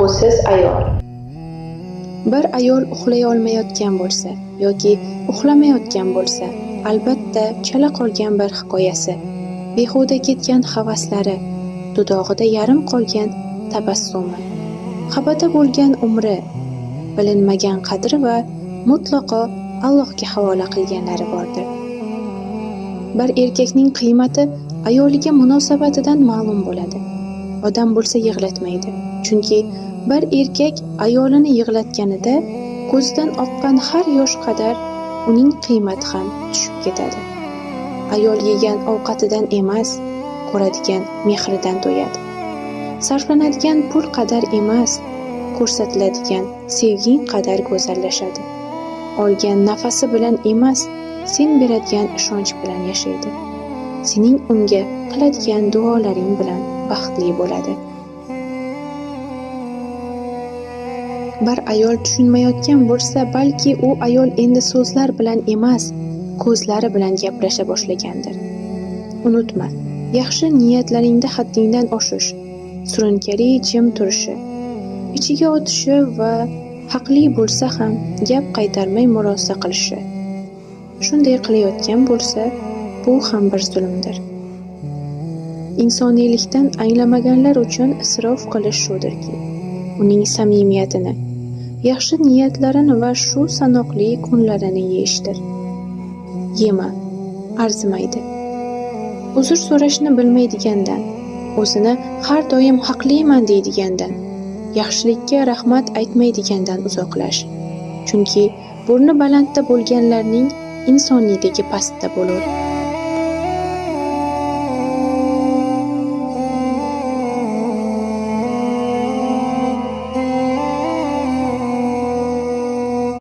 Qonunsiz ayol. Bir ayol uxlay olmayotgan bo'lsa yoki uxlamayotgan bo'lsa, albatta chala qolgan bir hikoyasi, behuda ketgan havaslari, dudog'ida yarim qolgan tabassumi, xabada bo'lgan umri, bilinmagan qadri va mutlaqo Allohga havola qilganlari bordir. Bir erkakning qiymati ayoliga munosabatidan ma'lum bo'ladi. Odam bo'lsa yig'latmaydi. Chunki bir erkak ayolini yig'latganida ko'zidan oqqan har yosh qadar uning qiymati ham tushib ketadi. Ayol yegan ovqatidan emas, ko'radigan mehridan to'yadi. Sarflanadigan pul qadar emas, ko'rsatiladigan sevging qadar go'zallashadi. Olgan nafasi bilan emas, sen beradigan ishonch bilan yashaydi. Sening unga qiladigan duolaring bilan baxtli bo'ladi. Bir ayol tushunmayotgan bo'lsa, balki u ayol endi so'zlar bilan emas, ko'zlari bilan gaplasha boshlagandir. Unutma, yaxshi niyatlaringda haddingdan oshish, surunkali jim turishi, ichiga o'tishi va haqli bo'lsa ham gap qaytarmay murosa qilishi. Shunday qilayotgan bo'lsa, bu ham bir zulmdir. Insoniylikdan anglamaganlar uchun isrof qilish shudirki, uning samimiyatini, yaxshi niyatlarini va shu sanoqli kunlarini yeyishdir. Yema, arzimaydi. Uzr so'rashni bilmaydigandan, o'zini har doim haqliman deydigandan, yaxshilikka rahmat aytmaydigandan uzoqlash. Chunki burni balandda bo'lganlarning insoniyligi pastda bo'lur.